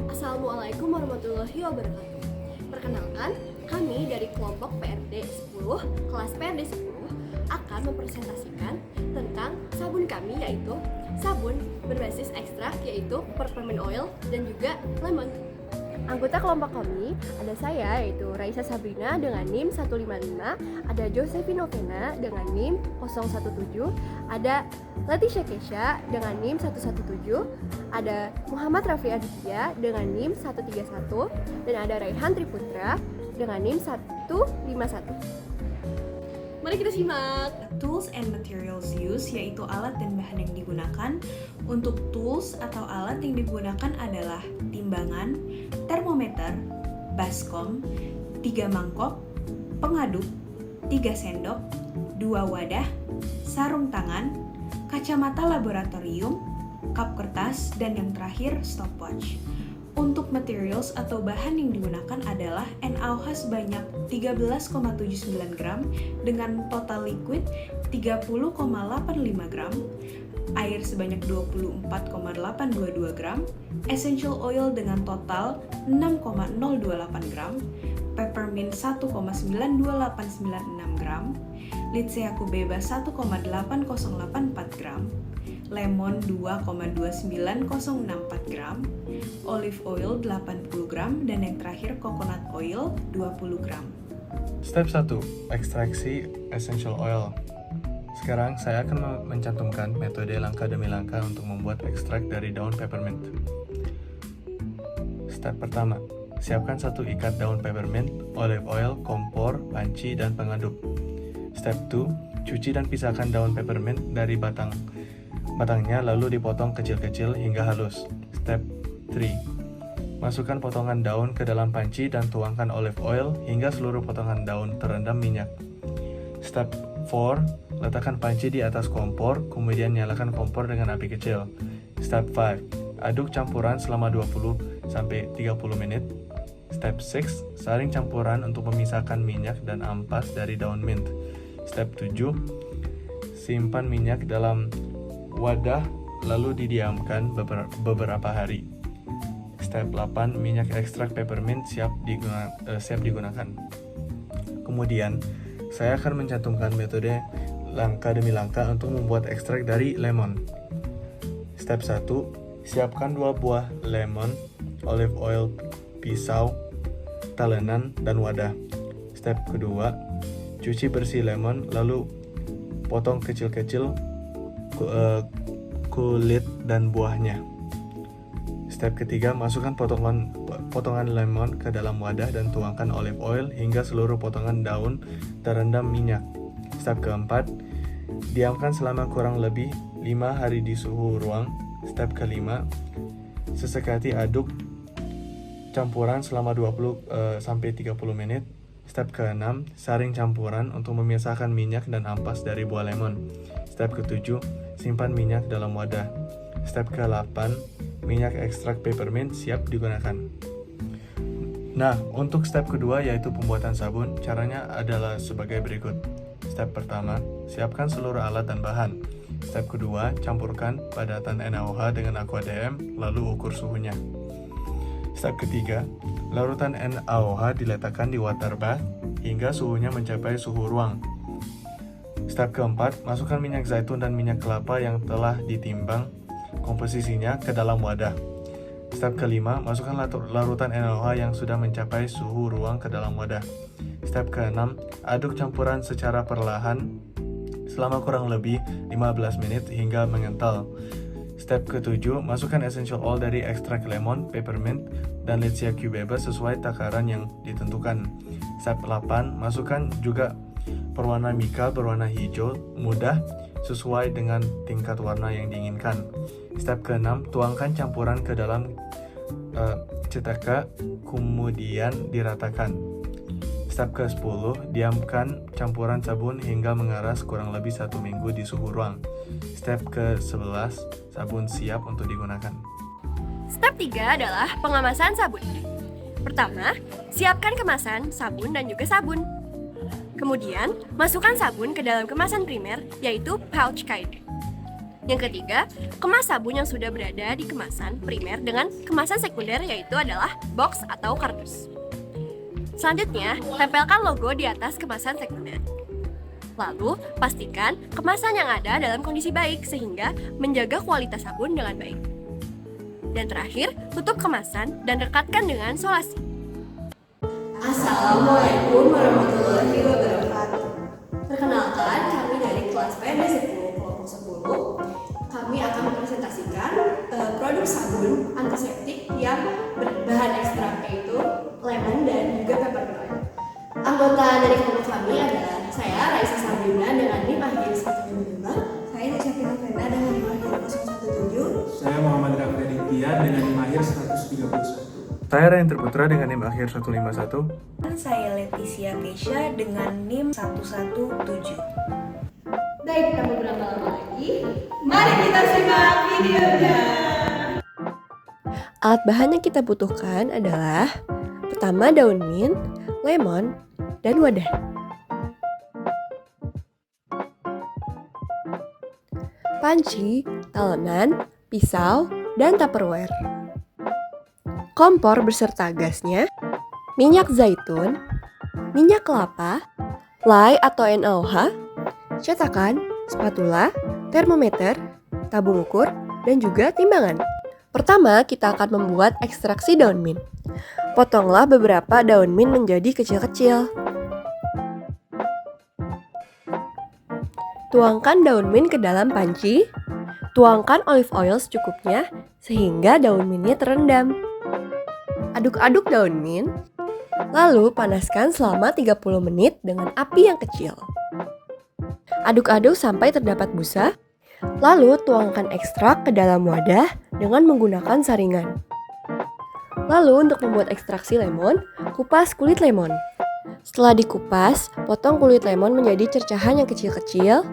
Assalamualaikum warahmatullahi wabarakatuh. Perkenalkan, kami dari kelompok PRD 10, kelas PRD 10 akan mempresentasikan tentang sabun kami, yaitu sabun berbasis ekstrak yaitu peppermint oil dan juga lemon. Anggota kelompok kami ada saya yaitu Raisa Sabrina dengan NIM 155, ada Josephine Novena dengan NIM 017, ada Leticia Kesha dengan NIM 117, ada Muhammad Rafli Aditya dengan NIM 131, dan ada Raihan Triputra dengan NIM 151. Mari kita simak. Tools and materials used, yaitu alat dan bahan yang digunakan. Untuk tools atau alat yang digunakan adalah timbangan, termometer, baskom, 3 mangkok, pengaduk, 3 sendok, 2 wadah, sarung tangan, kacamata laboratorium, kap kertas, dan yang terakhir stopwatch. Untuk materials atau bahan yang digunakan adalah NaOH sebanyak 13,79 gram dengan total liquid 30,85 gram, air sebanyak 24,822 gram, essential oil dengan total 6,028 gram, peppermint 1,92896 gram, litseaku bebas 1,8084 gram, lemon 2,29064 gram, olive oil 80 gram, dan yang terakhir coconut oil 20 gram. Step 1. Ekstraksi essential oil. Sekarang saya akan mencantumkan metode langkah demi langkah untuk membuat ekstrak dari daun peppermint. Step pertama, siapkan 1 ikat daun peppermint, olive oil, kompor, panci, dan pengaduk. Step 2, cuci dan pisahkan daun peppermint dari batangnya lalu dipotong kecil-kecil hingga halus. Step 3, masukkan potongan daun ke dalam panci dan tuangkan olive oil hingga seluruh potongan daun terendam minyak. Step 4, letakkan panci di atas kompor, kemudian nyalakan kompor dengan api kecil. Step 5, aduk campuran selama 20-30 menit. Step 6, saring campuran untuk memisahkan minyak dan ampas dari daun mint. Step 7, simpan minyak dalam wadah lalu didiamkan beberapa hari. Step 8, minyak ekstrak peppermint siap digunakan. Kemudian, saya akan mencantumkan metode langkah demi langkah untuk membuat ekstrak dari lemon. Step 1, siapkan 2 buah lemon, olive oil, pisau, talenan, dan wadah. Step kedua, cuci bersih lemon lalu potong kecil-kecil kulit dan buahnya. Step ketiga, masukkan potongan lemon ke dalam wadah dan tuangkan olive oil hingga seluruh potongan daun terendam minyak. Step keempat, diamkan selama kurang lebih 5 hari di suhu ruang. Step kelima, sesekali aduk campuran selama 20-30 menit. Step keenam, saring campuran untuk memisahkan minyak dan ampas dari buah lemon. Step ketujuh, simpan minyak dalam wadah. Step ke-8, minyak ekstrak peppermint siap digunakan. Nah, untuk step kedua yaitu pembuatan sabun, caranya adalah sebagai berikut. Step pertama, siapkan seluruh alat dan bahan. Step kedua, campurkan padatan NaOH dengan aqua DM, lalu ukur suhunya. Step ketiga, larutan NaOH diletakkan di water bath hingga suhunya mencapai suhu ruang. Step keempat, masukkan minyak zaitun dan minyak kelapa yang telah ditimbang komposisinya ke dalam wadah. Step kelima, masukkan larutan NaOH yang sudah mencapai suhu ruang ke dalam wadah. Step keenam, aduk campuran secara perlahan selama kurang lebih 15 menit hingga mengental. Step ketujuh, masukkan essential oil dari ekstrak lemon, peppermint, dan litseaku bebas sesuai takaran yang ditentukan. Step 8, masukkan juga perwarna mica berwarna hijau mudah sesuai dengan tingkat warna yang diinginkan. Step ke-6, tuangkan campuran ke dalam cetaka, kemudian diratakan. Step ke-10, diamkan campuran sabun hingga mengeras kurang lebih 1 minggu di suhu ruang. Step ke-11, sabun siap untuk digunakan. Step 3 adalah pengemasan sabun. Pertama, siapkan kemasan sabun dan juga sabun. Kemudian, masukkan sabun ke dalam kemasan primer, yaitu pouch kind. Yang ketiga, kemas sabun yang sudah berada di kemasan primer dengan kemasan sekunder, yaitu adalah box atau kardus. Selanjutnya, tempelkan logo di atas kemasan sekunder. Lalu, pastikan kemasan yang ada dalam kondisi baik sehingga menjaga kualitas sabun dengan baik. Dan terakhir, tutup kemasan dan rekatkan dengan solasi. Assalamualaikum warahmatullahi wabarakatuh. Perkenalkan, kami dari kelas PRD 10 kelompok 10. Kami akan mempresentasikan produk sabun antiseptik yang berbahan ekstrak, yaitu lemon dan juga peppermint oil. Anggota dari kelompok kami adalah saya, Raisa Sabrina, dengan NIM akhir 175. Saya Syafina Fena dengan NIM akhir 017. Saya Muhammad Raffi Aditya dengan NIM akhir 131. Saya Rain Putra dengan NIM akhir 151. Dan saya Leticia Keisha dengan NIM 117. Baik, tanpa berlama-lama lagi, Mari kita simak videonya. alat bahan yang kita butuhkan adalah pertama daun mint, lemon, dan wadah. Panci, talenan, pisau, dan tupperware. Kompor beserta gasnya, minyak zaitun, minyak kelapa, lye atau NaOH, cetakan, spatula, termometer, tabung ukur, dan juga timbangan. Pertama, kita akan membuat ekstraksi daun mint. Potonglah beberapa daun mint menjadi kecil-kecil. Tuangkan daun mint ke dalam panci. Tuangkan olive oil secukupnya sehingga daun mintnya terendam. Aduk-aduk daun mint, lalu panaskan selama 30 menit dengan api yang kecil. Aduk-aduk sampai terdapat busa, lalu tuangkan ekstrak ke dalam wadah dengan menggunakan saringan. Lalu untuk membuat ekstraksi lemon, kupas kulit lemon. Setelah dikupas, potong kulit lemon menjadi cercahan yang kecil-kecil.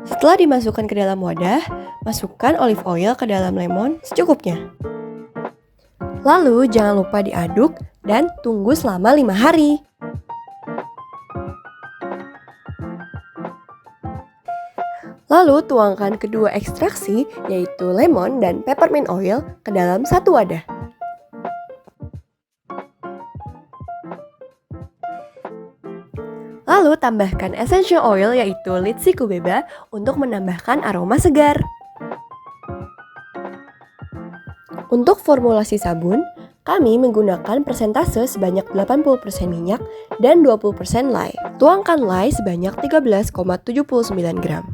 Setelah dimasukkan ke dalam wadah, masukkan olive oil ke dalam lemon secukupnya. Lalu jangan lupa diaduk dan tunggu selama 5 hari. Lalu tuangkan kedua ekstraksi, yaitu lemon dan peppermint oil, ke dalam satu wadah. Lalu tambahkan essential oil, yaitu Litsi Kubeba, untuk menambahkan aroma segar. Untuk formulasi sabun, kami menggunakan persentase sebanyak 80% minyak dan 20% lye. Tuangkan lye sebanyak 13,79 gram.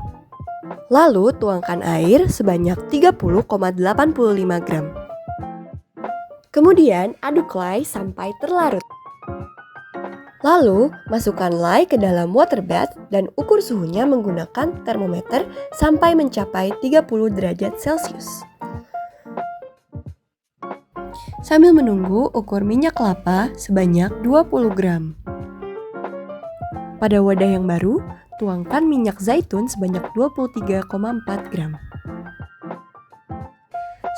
Lalu tuangkan air sebanyak 30,85 gram. Kemudian aduk lye sampai terlarut. Lalu masukkan lye ke dalam water bath dan ukur suhunya menggunakan termometer sampai mencapai 30 derajat Celcius. Sambil menunggu, ukur minyak kelapa sebanyak 20 gram. Pada wadah yang baru, tuangkan minyak zaitun sebanyak 23,4 gram.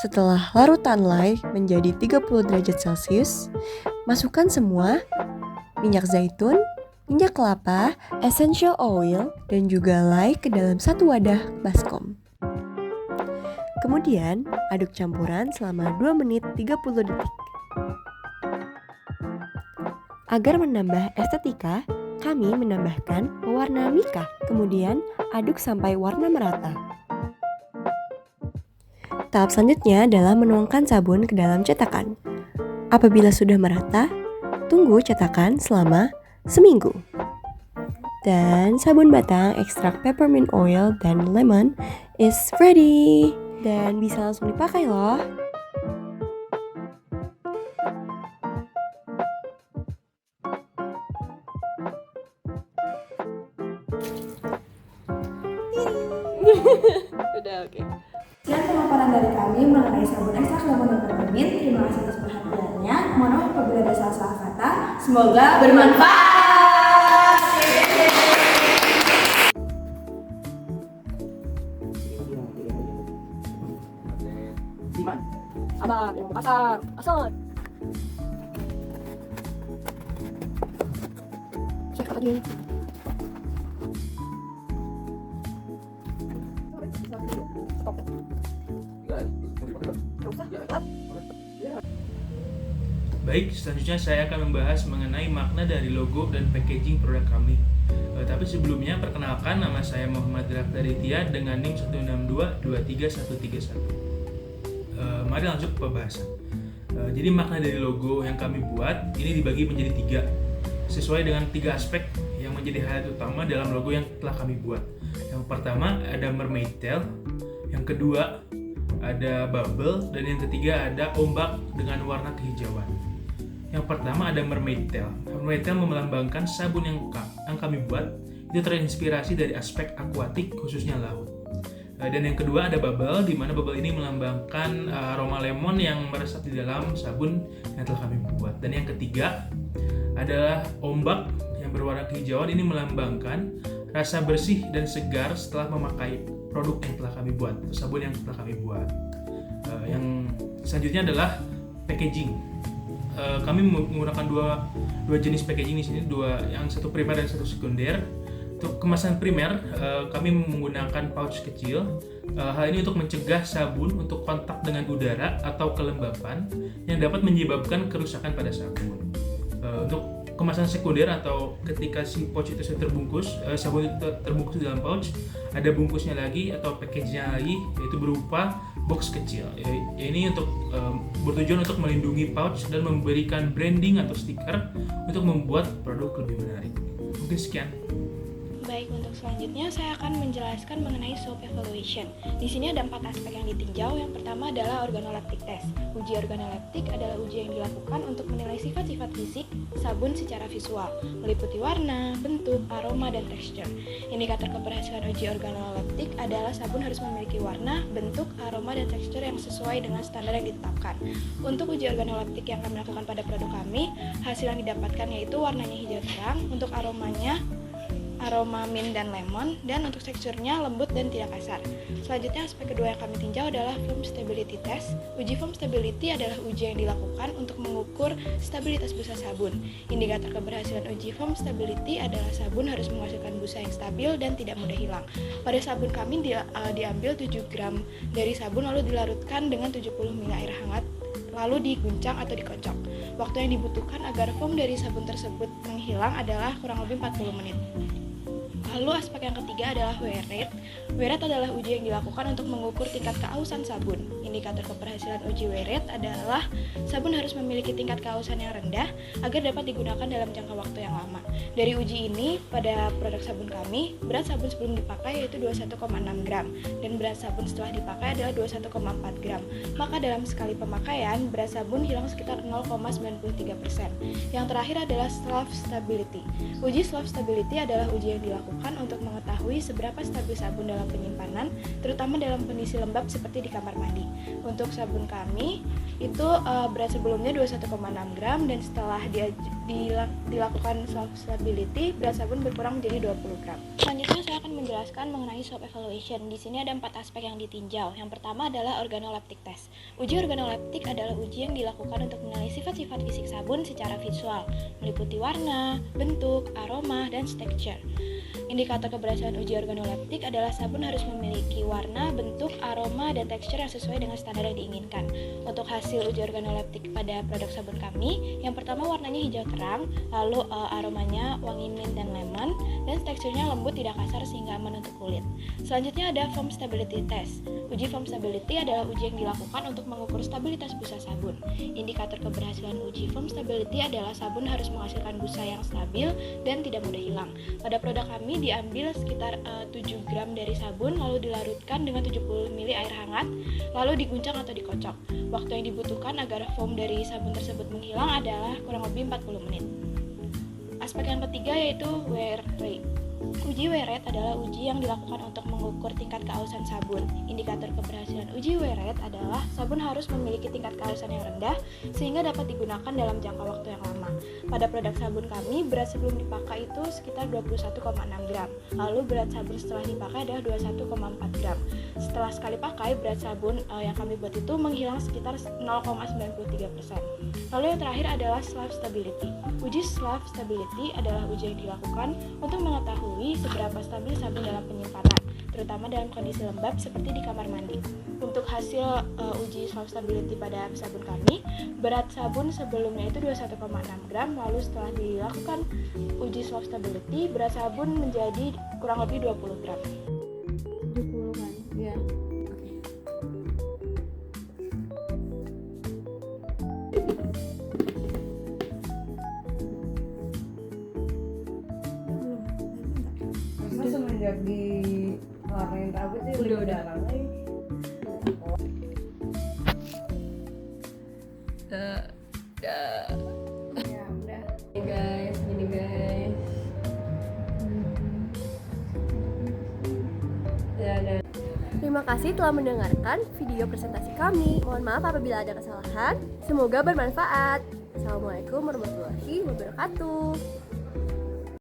Setelah larutan lye menjadi 30 derajat Celcius, masukkan semua minyak zaitun, minyak kelapa, essential oil, dan juga lye ke dalam satu wadah baskom. Kemudian, aduk campuran selama 2 menit 30 detik. Agar menambah estetika, kami menambahkan pewarna mica. Kemudian, aduk sampai warna merata. Tahap selanjutnya adalah menuangkan sabun ke dalam cetakan. Apabila sudah merata, tunggu cetakan selama seminggu. Dan sabun batang ekstrak peppermint oil dan lemon is ready. Dan bisa langsung dipakai loh. Udah oke. Sekian pemaparan dari kami mengenai sabun ekstrak lemon dan peppermint. Terima kasih atas perhatiannya. Mohon maaf apabila ada salah-salah kata. Semoga bermanfaat. Abang, yang pasar, asal. Cek lagi. Baik, selanjutnya saya akan membahas mengenai makna dari logo dan packaging produk kami. Tapi sebelumnya, perkenalkan, nama saya Muhammad Raditya dengan NIM 162-23131. Mari langsung ke pembahasan. Jadi makna dari logo yang kami buat ini dibagi menjadi 3, sesuai dengan 3 aspek yang menjadi highlight utama dalam logo yang telah kami buat. Yang pertama ada mermaid tail, yang kedua ada bubble, dan yang ketiga ada ombak dengan warna kehijauan. Yang pertama ada mermaid tail. Mermaid tail melambangkan sabun yang kami buat itu terinspirasi dari aspek akuatik, khususnya laut. Dan yang kedua ada bubble, di mana bubble ini melambangkan aroma lemon yang meresap di dalam sabun yang telah kami buat. Dan yang ketiga adalah ombak yang berwarna kehijauan, ini melambangkan rasa bersih dan segar setelah memakai produk yang telah kami buat, sabun yang telah kami buat. Yang selanjutnya adalah packaging. Kami menggunakan dua jenis packaging di sini, yang satu primer dan satu sekunder. Untuk kemasan primer, kami menggunakan pouch kecil. Hal ini untuk mencegah sabun untuk kontak dengan udara atau kelembapan yang dapat menyebabkan kerusakan pada sabun. Untuk kemasan sekunder atau ketika si pouch itu sudah terbungkus, sabun itu terbungkus di dalam pouch, ada bungkusnya lagi atau package-nya lagi, yaitu berupa box kecil. Ini untuk bertujuan untuk melindungi pouch dan memberikan branding atau stiker untuk membuat produk lebih menarik. Mungkin sekian. Baik, untuk selanjutnya saya akan menjelaskan mengenai SWOT evaluation. Di sini ada 4 aspek yang ditinjau. Yang pertama adalah organoleptic test. Uji organoleptik adalah uji yang dilakukan untuk menilai sifat-sifat fisik sabun secara visual, meliputi warna, bentuk, aroma, dan tekstur. Indikator keberhasilan uji organoleptik adalah sabun harus memiliki warna, bentuk, aroma, dan tekstur yang sesuai dengan standar yang ditetapkan. Untuk uji organoleptik yang kami lakukan pada produk kami, hasil yang didapatkan yaitu warnanya hijau terang, untuk aromanya aroma mint dan lemon, dan untuk teksturnya lembut dan tidak kasar. Selanjutnya, aspek kedua yang kami tinjau adalah foam stability test. Uji foam stability adalah uji yang dilakukan untuk mengukur stabilitas busa sabun. Indikator keberhasilan uji foam stability adalah sabun harus menghasilkan busa yang stabil dan tidak mudah hilang. Pada sabun kami diambil 7 gram dari sabun lalu dilarutkan dengan 70 ml air hangat, lalu diguncang atau dikocok. Waktu yang dibutuhkan agar foam dari sabun tersebut menghilang adalah kurang lebih 40 menit. Lalu aspek yang ketiga adalah wear rate. Wear rate adalah uji yang dilakukan untuk mengukur tingkat keausan sabun. Indikator keberhasilan uji wear rate adalah sabun harus memiliki tingkat keausan yang rendah agar dapat digunakan dalam jangka waktu yang lama. Dari uji ini, pada produk sabun kami, berat sabun sebelum dipakai yaitu 21,6 gram dan berat sabun setelah dipakai adalah 21,4 gram. Maka dalam sekali pemakaian, berat sabun hilang sekitar 0,93%. Yang terakhir adalah slough stability. Uji slough stability adalah uji yang dilakukan untuk mengetahui seberapa stabil sabun dalam penyimpanan, terutama dalam kondisi lembab seperti di kamar mandi. Untuk sabun kami itu berat sebelumnya 21,6 gram dan setelah dilakukan slough stability, berat sabun berkurang menjadi 20 gram. Selanjutnya saya akan menjelaskan mengenai SWOT evaluation. Di sini ada 4 aspek yang ditinjau. Yang pertama adalah organoleptic test. Uji organoleptik adalah uji yang dilakukan untuk menilai sifat-sifat fisik sabun secara visual, meliputi warna, bentuk, aroma, dan tekstur. Indikator keberhasilan uji organoleptik adalah sabun harus memiliki warna, bentuk, aroma, dan tekstur yang sesuai dengan standar yang diinginkan. Untuk hasil uji organoleptik pada produk sabun kami, yang pertama warnanya hijau terang, lalu aromanya wangi mint dan lemon, dan teksturnya lembut tidak kasar sehingga aman untuk kulit. Selanjutnya ada foam stability test. Uji foam stability adalah uji yang dilakukan untuk mengukur stabilitas busa sabun. Indikator keberhasilan uji foam stability adalah sabun harus menghasilkan busa yang stabil dan tidak mudah hilang. Pada produk kami diambil sekitar 7 gram dari sabun lalu dilarutkan dengan 70 ml air hangat lalu diguncang atau dikocok. Waktu yang dibutuhkan agar foam dari sabun tersebut menghilang adalah kurang lebih 40 menit. Aspek yang ketiga yaitu wear rate. Uji wear rate adalah uji yang dilakukan untuk mengukur tingkat keausan sabun. Indikator keberhasilan uji wear rate adalah sabun harus memiliki tingkat keausan yang rendah sehingga dapat digunakan dalam jangka waktu yang lama. Pada produk sabun kami, berat sebelum dipakai itu sekitar 21,6 gram. Lalu berat sabun setelah dipakai adalah 21,4 gram. Setelah sekali pakai, berat sabun yang kami buat itu menghilang sekitar 0,93%. Lalu yang terakhir adalah slough stability. Uji slough stability adalah uji yang dilakukan untuk mengetahui seberapa stabil sabun dalam penyimpanan, terutama dalam kondisi lembab seperti di kamar mandi. Untuk hasil uji soft stability pada sabun kami, berat sabun sebelumnya itu 21,6 gram, lalu setelah dilakukan uji soft stability, berat sabun menjadi kurang lebih 20 gram. 20 kan? Iya. Terus semenjak di warnain rambut sih Udah. jarang nih. Ya udah. Ini guys, gini guys. Ya udah. Terima kasih telah mendengarkan video presentasi kami. Mohon maaf apabila ada kesalahan. Semoga bermanfaat. Assalamualaikum warahmatullahi wabarakatuh.